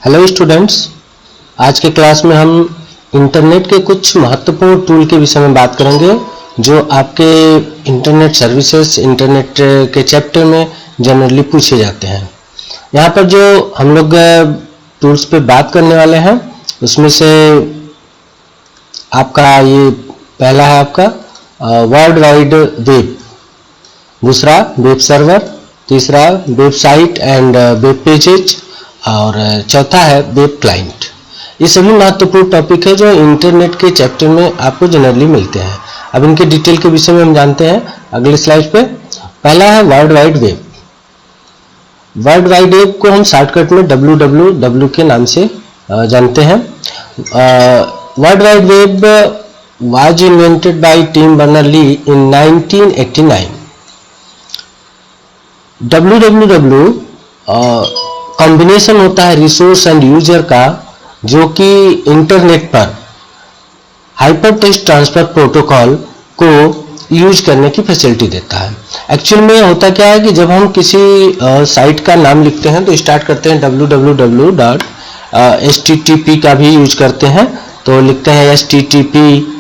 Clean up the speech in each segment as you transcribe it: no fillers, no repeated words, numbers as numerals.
Hello students, आज के class में हम इंटरनेट के कुछ महत्वपूर्ण टूल के विषय में बात करेंगे जो आपके इंटरनेट सर्विसेज इंटरनेट के चैप्टर में जनरली पूछे जाते हैं। यहाँ पर जो हम लोग टूल्स पे बात करने वाले हैं उसमें से आपका ये पहला है आपका वर्ल्ड वाइड वेब, दूसरा वेब सर्वर, तीसरा वेबसाइट एंड वेब पेजेज और चौथा है वेब क्लाइंट। ये सभी महत्वपूर्ण टॉपिक है जो इंटरनेट के चैप्टर में आपको जनरली मिलते हैं। अब इनके डिटेल के विषय में हम जानते हैं अगले स्लाइड पे। पहला है world wide web. World wide web को हम शॉर्टकट में www के नाम से जानते हैं। World wide web was invented by Tim Berners-Lee in 1989। www combination होता है रिसोर्स एंड यूजर का, जो कि इंटरनेट पर हाइपर टेक्स्ट ट्रांसफर प्रोटोकॉल को यूज करने की फैसिलिटी देता है। एक्चुअल में होता क्या है कि जब हम किसी साइट का नाम लिखते हैं तो स्टार्ट करते हैं www.http का भी यूज करते हैं, तो लिखते हैं http.www,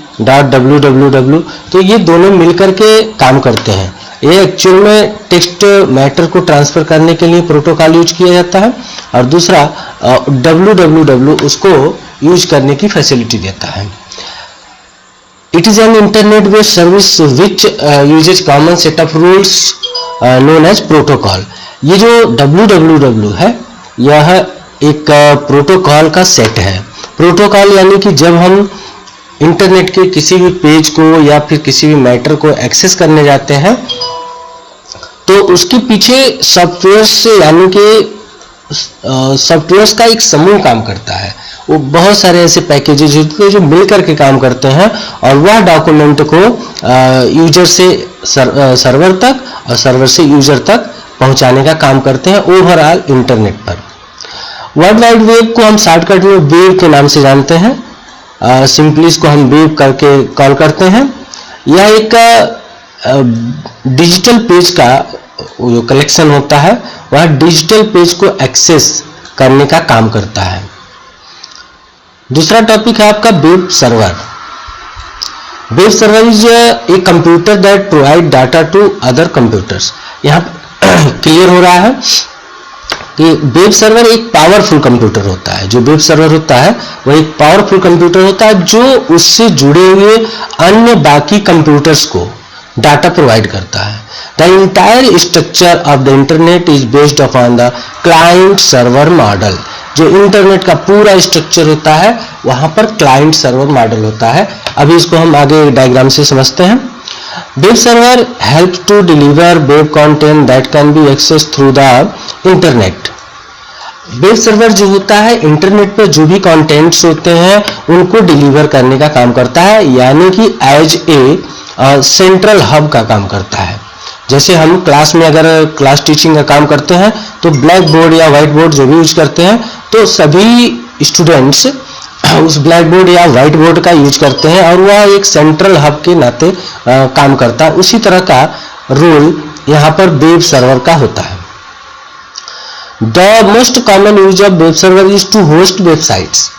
तो ये दोनों मिलकर के काम करते हैं। ये एक्चुअल में टेक्स्ट मैटर को ट्रांसफर करने के लिए प्रोटोकॉल यूज किया जाता है और दूसरा www उसको यूज करने की फैसिलिटी देता है। It is an internet based service which uses common set of rules known as protocol. ये जो www है यह एक प्रोटोकॉल का सेट है। प्रोटोकॉल यानी कि जब हम इंटरनेट के किसी भी पेज को या फिर किसी भी मैटर को एक्सेस करने जाते हैं तो उसके पीछे सॉफ्टवेयर से यानी कि सॉफ्टवेयर्स का एक समूह काम करता है। वो बहुत सारे ऐसे पैकेजेस होते हैं जो मिलकर के काम करते हैं और वह डॉक्यूमेंट को यूजर से सर्वर तक और सर्वर से यूजर तक पहुंचाने का काम करते हैं ओवरऑल इंटरनेट पर। वर्ल्ड वाइड वेब को हम शॉर्टकट में वेब के नाम से जानते हैं। सिंपली इसको हम वेब करके कॉल करते हैं। यह एक डिजिटल पेज का जो कलेक्शन होता है वह डिजिटल पेज को एक्सेस करने का काम करता है। दूसरा टॉपिक है आपका web server. Web server is a computer that provide data to other computers. यहाँ क्लियर हो रहा है कि वेब सर्वर एक पावरफुल कंप्यूटर होता है। जो वेब सर्वर होता है वह एक पावरफुल कंप्यूटर होता है जो उससे जुड़े हुए अन्य बाकी कंप्यूटर्स को डाटा प्रोवाइड करता है। The entire structure of the internet is based upon the client server model. जो इंटरनेट का पूरा स्ट्रक्चर होता है वहां पर क्लाइंट सर्वर मॉडल होता है। अभी इसको हम आगे डायग्राम से समझते हैं। Web server help to deliver web content that can be access through the internet. Web server जो होता है इंटरनेट पर जो भी कंटेंट्स होते हैं उनको डिलीवर करने का काम करता है, यानी कि एज ए सेंट्रल हब का काम करता है। जैसे हम क्लास में अगर क्लास टीचिंग का काम करते हैं तो ब्लैक बोर्ड या व्हाइट बोर्ड जो भी यूज करते हैं तो सभी स्टूडेंट्स उस ब्लैक बोर्ड या व्हाइट बोर्ड का यूज करते हैं और वह एक सेंट्रल हब के नाते काम करता है। उसी तरह का रोल यहाँ पर वेब सर्वर का होता है। The most common use of web server is to host websites.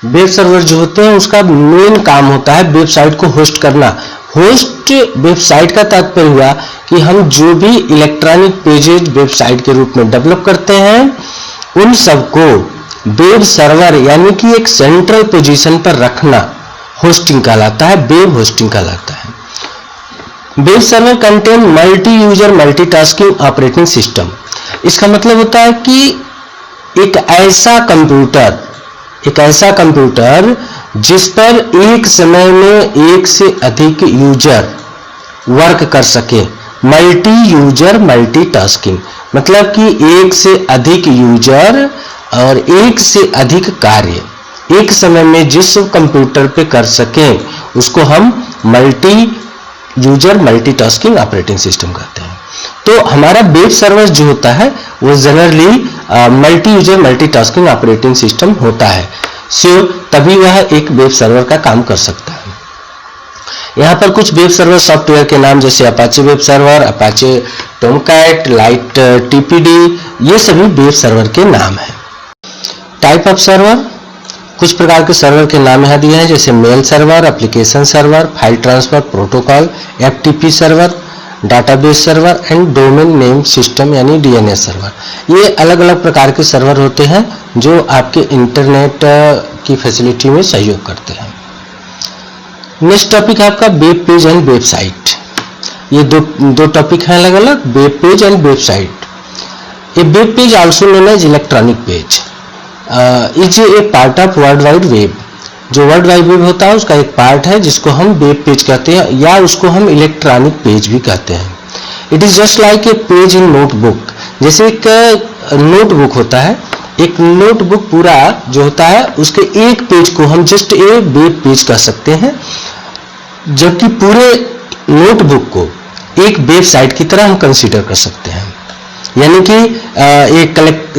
Web server जो होते हैं उसका मेन काम होता है वेबसाइट को होस्ट करना। होस्ट वेबसाइट का तात्पर्य हुआ कि हम जो भी इलेक्ट्रॉनिक पेजेज वेबसाइट के रूप में डेवलप करते हैं उन सबको वेब सर्वर यानी कि एक सेंट्रल पोजीशन पर रखना होस्टिंग कहलाता है, वेब होस्टिंग कहलाता है। Web server contain multi user multitasking operating system. इसका मतलब होता है कि एक ऐसा कंप्यूटर जिस पर एक समय में एक से अधिक यूजर वर्क कर सके। मल्टी यूजर मल्टीटास्किंग मतलब कि एक से अधिक यूजर और एक से अधिक कार्य एक समय में जिस कंप्यूटर पे कर सके उसको हम multi user multitasking operating system कहते हैं। तो हमारा वेब सर्वर जो होता है वो generally multi user multitasking operating system होता है। तभी वह एक वेब सर्वर का काम कर सकता है। यहाँ पर कुछ वेब सर्वर सॉफ्टवेयर के नाम जैसे Apache web server, Apache Tomcat, light TPD, ये सभी वेब सर्वर के नाम हैं। टाइप ऑफ सर्वर, कुछ प्रकार के सर्वर के नाम यहाँ दिए हैं, जैसे mail server, application server, file transfer protocol, FTP server, database server and domain name system यानी डीएनएस सर्वर। ये अलग अलग प्रकार के सर्वर होते हैं जो आपके इंटरनेट की फैसिलिटी में सहयोग करते हैं। नेक्स्ट टॉपिक है आपका वेब पेज एंड वेबसाइट। ये दो टॉपिक हैं अलग अलग, web page and website. A web page also known as electronic page is a part of world wide web. जो वर्ल्ड वाइड वेब होता है उसका एक पार्ट है जिसको हम वेब पेज कहते हैं या उसको हम इलेक्ट्रॉनिक पेज भी कहते हैं। It is just like a page in notebook. जैसे एक नोटबुक होता है, एक नोटबुक पूरा जो होता है उसके एक पेज को हम जस्ट ए वेब पेज कह सकते हैं, जबकि पूरे नोटबुक को एक वेबसाइट की तरह हम कंसीडर कर सकते हैं। यानी कि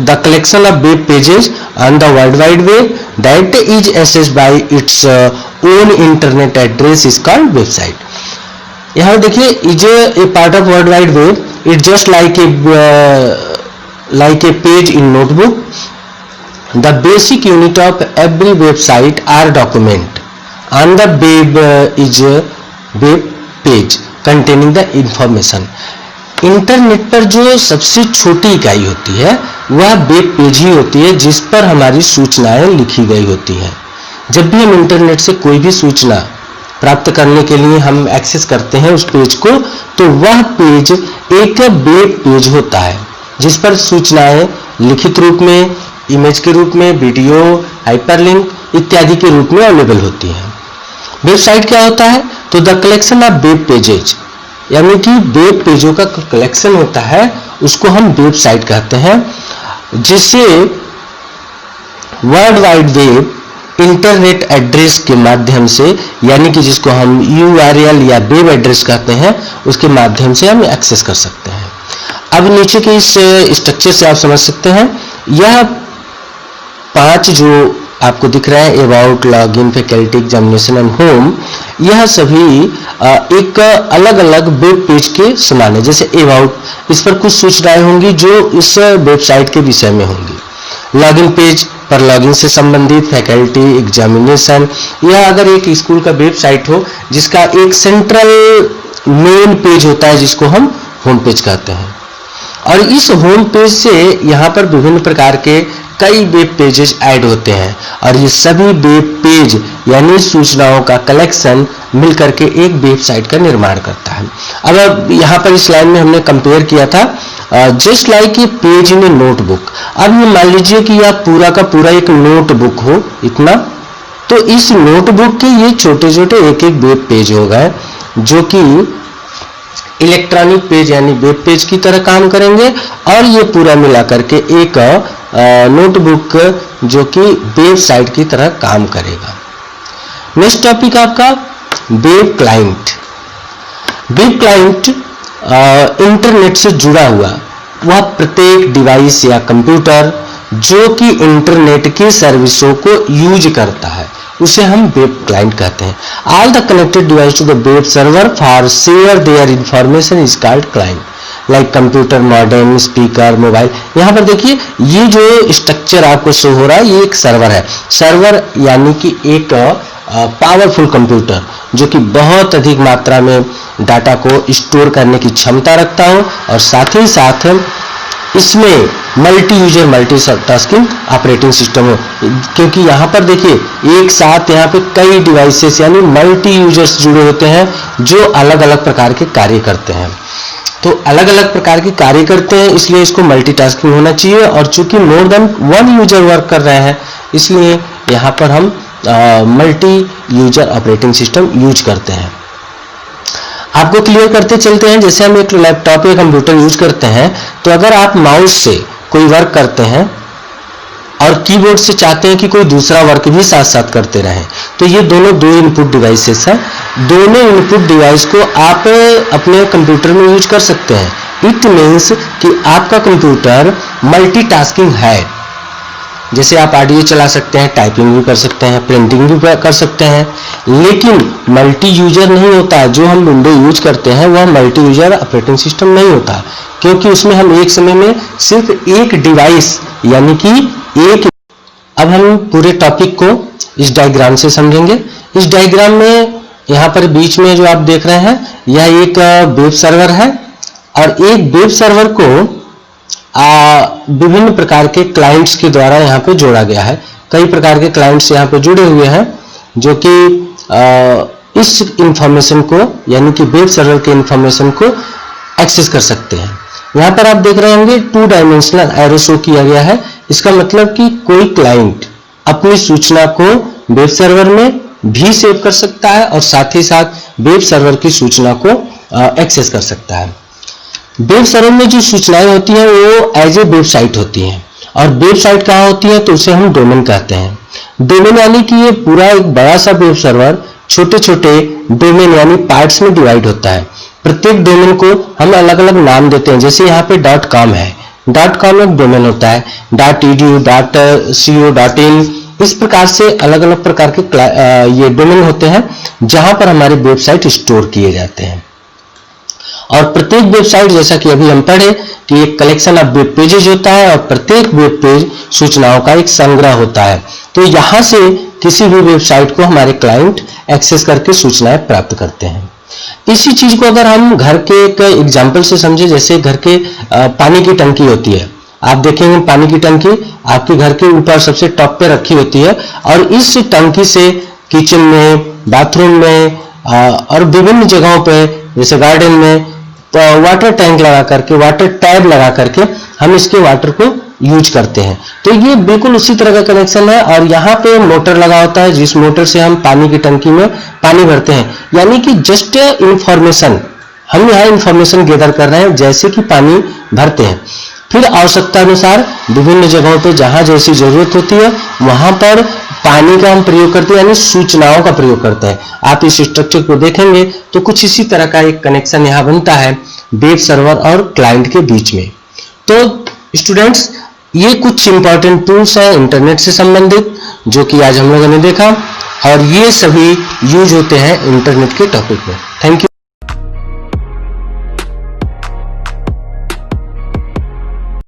the collection of web pages on the world wide web that is accessed bye its own internet address is called website. यहाँ देखिए, is a part of world wide web, it just like a page in notebook. The basic unit of every website are document on the web is a web page containing the information. Internet पर जो सबसे छोटी इकाई होती है वह web page ही होती है जिस पर हमारी सूचनाएं लिखी गई होती हैं। जब भी हम इंटरनेट से कोई भी सूचना प्राप्त करने के लिए हम एक्सेस करते हैं उस पेज को, तो वह पेज एक वेब पेज होता है जिस पर सूचनाएं लिखित रूप में, इमेज के रूप में, वीडियो, हाइपरलिंक इत्यादि के रूप में अवेलेबल होती हैं। वेबसाइट क्या होता है? तो the collection of web pages, यानी कि वेब पेजों का कलेक्शन होता है, उसको हम वेबसाइट कहते हैं, जिसे world wide web internet address के माध्यम से, यानी कि जिसको हम URL या वेब एड्रेस कहते हैं, उसके माध्यम से हम एक्सेस कर सकते हैं। अब नीचे के इस स्ट्रक्चर से आप समझ सकते हैं, यह 5 जो आपको दिख रहा है, about, login, faculty, examination and home, यह सभी एक अलग अलग वेब पेज के समान है। जैसे अबाउट, इस पर कुछ सूचनाएं होंगी जो इस वेबसाइट के विषय में होंगी। लॉगिन पेज पर लॉगिन से संबंधित, फैकल्टी, एग्जामिनेशन, यह अगर एक स्कूल का वेबसाइट हो जिसका एक सेंट्रल मेन पेज होता है जिसको हम होम पेज कहते हैं, और इस होम पेज से यहाँ पर विभिन्न प्रकार के कई वेब पेजेस ऐड होते हैं, और ये सभी वेब पेज यानी सूचनाओं का कलेक्शन मिलकर के एक वेबसाइट का निर्माण करता है। अब यहाँ पर इस लाइन में हमने कंपेयर किया था just like a page in A notebook. अब ये मान लीजिए कि यह पूरा का पूरा एक नोटबुक हो इतना, तो इस नोटबुक के ये छोटे छोटे एक एक वेब पेज हो गए जो कि इलेक्ट्रॉनिक पेज यानी वेब पेज की तरह काम करेंगे, और ये पूरा मिला करके एक नोटबुक जो कि वेबसाइट की तरह काम करेगा। नेक्स्ट टॉपिक आपका web client. Web client internet से जुड़ा हुआ वह प्रत्येक डिवाइस या कंप्यूटर जो कि इंटरनेट की सर्विसों को यूज करता है उसे हम वेब क्लाइंट कहते हैं। All the connected device to the web server for share their information is called client, like computer, modem, speaker, mobile. यहाँ पर देखिए, ये जो स्ट्रक्चर आपको शो हो रहा है ये एक सर्वर है। सर्वर यानी कि एक पावरफुल कंप्यूटर जो कि बहुत अधिक मात्रा में डाटा को स्टोर करने की क्षमता रखता हो, और साथ ही साथ इसमें multi user multi tasking operating system हो, क्योंकि यहाँ पर देखिए एक साथ यहाँ पे कई डिवाइसेस यानी मल्टी यूजर्स जुड़े होते हैं जो अलग अलग प्रकार के कार्य करते हैं। तो अलग अलग प्रकार के कार्य करते हैं इसलिए इसको मल्टीटास्किंग होना चाहिए, और चूंकि मोर देन 1 यूजर वर्क कर रहे हैं इसलिए यहाँ पर हम multi user operating system use करते हैं। आपको क्लियर करते चलते हैं, जैसे हम एक लैपटॉप या कंप्यूटर यूज करते हैं, तो अगर आप माउस से कोई वर्क करते हैं और कीबोर्ड से चाहते हैं कि कोई दूसरा वर्क भी साथ साथ करते रहें, तो ये दोनों 2 इनपुट डिवाइसेस हैं। दोनों इनपुट डिवाइस को आप अपने कंप्यूटर में यूज कर सकते हैं। इट मीन्स कि आपका कंप्यूटर मल्टीटास्किंग है। जैसे आप ऑडियो चला सकते हैं, टाइपिंग भी कर सकते हैं, प्रिंटिंग भी कर सकते हैं, लेकिन मल्टी यूजर नहीं होता है। जो हम विंडो यूज करते हैं वह मल्टी यूजर ऑपरेटिंग सिस्टम नहीं होता, क्योंकि उसमें हम एक समय में सिर्फ एक डिवाइस यानी कि एक अब हम पूरे टॉपिक को इस डायग्राम से समझेंगे। इस डायग्राम में यहाँ पर बीच में जो आप देख रहे हैं, यह एक वेब सर्वर है और एक वेब सर्वर को विभिन्न प्रकार के क्लाइंट्स के द्वारा यहाँ पे जोड़ा गया है। कई प्रकार के क्लाइंट्स यहाँ पे जुड़े हुए हैं जो कि इस इंफॉर्मेशन को, यानी कि वेब सर्वर के इंफॉर्मेशन को एक्सेस कर सकते हैं। यहाँ पर आप देख रहे होंगे 2 डायमेंशनल एरो शो किया गया है। इसका मतलब कि कोई क्लाइंट अपनी सूचना को वेब सर्वर में भी सेव कर सकता है और साथ ही साथ वेब सर्वर की सूचना को एक्सेस कर सकता है। वेब सर्वर में जो सूचनाएं होती हैं वो एज ए वेबसाइट होती हैं, और वेबसाइट कहाँ होती है तो उसे हम डोमेन कहते हैं। डोमेन यानी कि ये पूरा एक बड़ा सा वेब सर्वर छोटे छोटे डोमेन यानी पार्ट्स में डिवाइड होता है। प्रत्येक डोमेन को हम अलग अलग नाम देते हैं। जैसे यहाँ पे .com है, .com एक डोमेन होता है, .edu, .co, .in, इस प्रकार से अलग अलग प्रकार के ये डोमेन होते हैं जहां पर हमारे वेबसाइट स्टोर किए जाते हैं। और प्रत्येक वेबसाइट, जैसा कि अभी हम पढ़े कि एक कलेक्शन ऑफ वेब पेजेज होता है और प्रत्येक वेब पेज सूचनाओं का एक संग्रह होता है। तो यहां से किसी भी वेबसाइट को हमारे क्लाइंट एक्सेस करके सूचनाएं प्राप्त करते हैं। इसी चीज को अगर हम घर के एक एग्जाम्पल से समझे, जैसे घर के पानी की टंकी होती है, आप देखेंगे पानी की टंकी आपके घर के ऊपर सबसे टॉप पे रखी होती है, और इस टंकी से किचन में, बाथरूम में और विभिन्न जगहों पे जैसे गार्डन में वाटर टैंक लगा करके, वाटर टैब लगा करके हम इसके वाटर को यूज करते हैं। तो ये बिल्कुल उसी तरह का कनेक्शन है। और यहाँ पे मोटर लगा होता है जिस मोटर से हम पानी की टंकी में पानी भरते हैं, यानी कि जस्ट इंफॉर्मेशन, हम यहाँ इंफॉर्मेशन गैदर कर रहे हैं जैसे कि पानी भरते हैं। फिर आवश्यकता अनुसार विभिन्न जगहों पे जहां जैसी जरूरत होती है वहां पर पानी का हम प्रयोग करते हैं, यानी सूचनाओं का प्रयोग करते हैं। आप इस स्ट्रक्चर को देखेंगे तो कुछ इसी तरह का एक कनेक्शन यहाँ बनता है वेब सर्वर और क्लाइंट के बीच में। तो स्टूडेंट्स, ये कुछ इंपॉर्टेंट टूल्स हैं इंटरनेट से संबंधित जो कि आज हम लोगों ने देखा, और ये सभी यूज होते हैं इंटरनेट के टॉपिक में। Thank you.